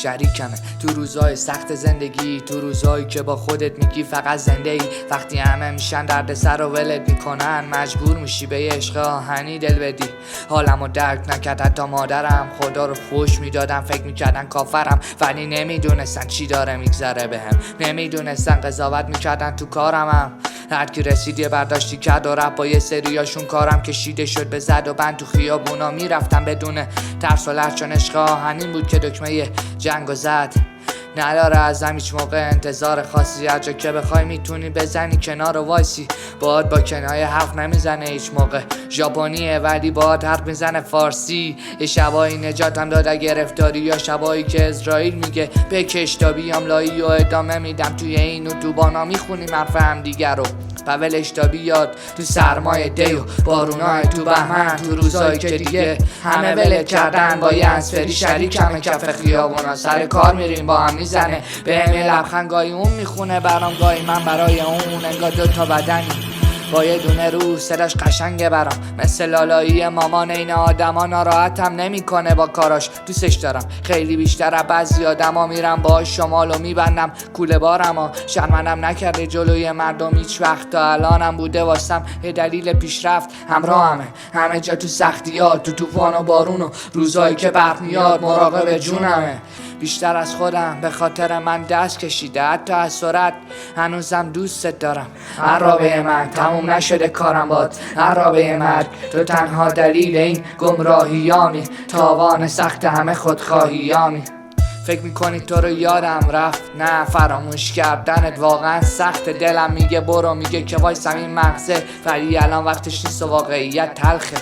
شریکمه تو روزای سخت زندگی، تو روزایی که با خودت میگی فقط زنده ای. وقتی همه میشن درد سر رو ولت میکنن، مجبور میشی به یه عشق آهنی دل بدی. حالمو درک نکرد حتی مادرم، خدا رو فحش میدادم فکر میکردن کافرم، ولی نمیدونستن چی داره میگذره بهم، نمیدونستن قضاوت میکردن تو کارمم. هر کی رسید یه برداشتی کرد و رفت با یه سریاشون کارم کشیده شد به زد و بند. تو خیابونا میرفتم بدون ترس و لرز، چون عشق آهنین بود که دکمه جنگو زد. نداره ازم هیچ موقع انتظار خاصی، هر جا که بخوای میتونی بزنی کنار و وایسی. باهات با کنایه حرف نمیزنه هیچ موقع، ژاپنیه ولی باهات حرف میزنه فارسی. یه شبایی نجاتم داده گرفتاری، یا شبایی که اسرائیل میگه بکش تا بیام لایی و ادامه میدم. توی این اتوبانا میخونیم حرف هم دیگر رو و ولش تا بیاد تو سرمایه دی و بارونای تو بهمن. تو روزایی که دیگه همه ولت کردن، با یه انسفری شریکمه کف خیابونا، سر کار میریم با هم میزنه بهم یه لبخند، گاهی اون میخونه برام گاهی من برای اون، انگار دوتا بدنی با یه دونه رو. صداش قشنگه برام مثل لالایی مامان، این آدما ناراحتم نمیکنه با کاراش. دوستش دارم خیلی بیشتر از بعضی آدما، میرم باهاش شمالو میبندم کوله بارمو، شرمندم نکرده جلوی مردم هیچ وقت تا الانم بوده واسم یه دلیل پیشرفت. همراهمه همه جا تو سختیات، تو طوفان و بارون و روزایی که برق میاد، مراقب جونمه بیشتر از خودم، به خاطر من دست کشیده حتی از سرعت. هنوزم دوستت دارم عرابه من، تموم نشده کارم باد عرابه مرگ. تو تنها دلیل این گمراهیامی، تاوان سخت همه خودخواهیامی. فکر میکنی تو رو یادم رفت؟ نه، فراموش کردنت واقعا سخت. دلم میگه برو، میگه که وایسم این مغزه، ولی الان وقتش نیست و واقعیت تلخه.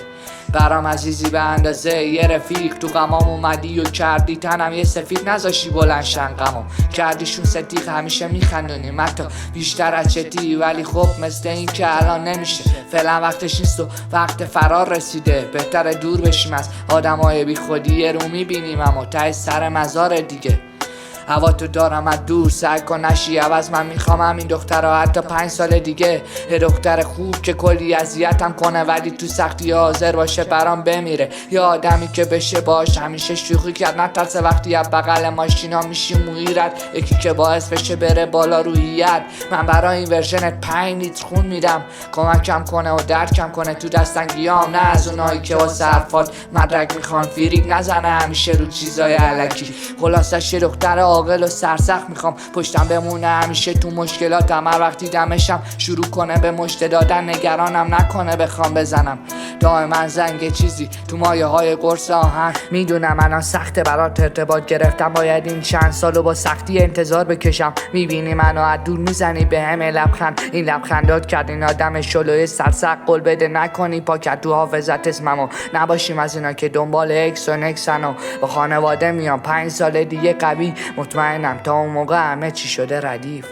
برام عزیزی به اندازه یه رفیق، تو غمام اومدی و کردی تنم یه سفید، نذاشی بلند شن غمام، کردیشون صدیق. همیشه میخندونیم حتی بیشتر از چتی، ولی خب مثل این که الان نمیشه، فعلا وقتش نیست و وقت فرار رسیده. بهتره دور بشیم از آدمای بی خودی، رو میبینیم اما ته سر مزار دیگه. هوا تو دارم از دور، سعی کن نشی عوض. من میخوام همین دختر رو حتی 5 سال دیگه، یه دختر خوب که کلی اذیتم کنه ولی تو سختی حاضر باشه برام بمیره. یه آدمی که بشه باش همیشه شوخی کرد، نترسه وقتی از بغل ماشینا میشی مویرت، یکی که باعث بشه بره بالا روحیت. من برای این ورژنت 5 لیتر خون میدم، کمکم کنه و درکم کنه تو دستنگیام، نه از اونایی که واسه حرفات مدرک میخوان فیریک نزنه همیشه رو چیزای علکی. خلاصش یه دختر عاقل و سرسخت میخوام، پشتم بمونه همیشه تو مشکلاتم. هر وقتی دمشم شروع کنه به مشت دادن، نگرانم نکنه بخوام بزنم دائما زنگ چیزی تو مایه های قرص آهن. میدونم الان سخته برات ارتباط گرفتم، باید این چند سالو با سختی انتظار بکشم. میبینی منو از دور میزنی به همه لبخند، این لبخندات کرد این آدم شلوی سرسخت. قول بده نکنی پاکت تو حافظت اسممو، نباشیم از اینا که دنبال اکس و نکسن و با خانواده میام 5 سال دیگه قوی. مطمئنم تا اون موقع همه چی شده ردیف.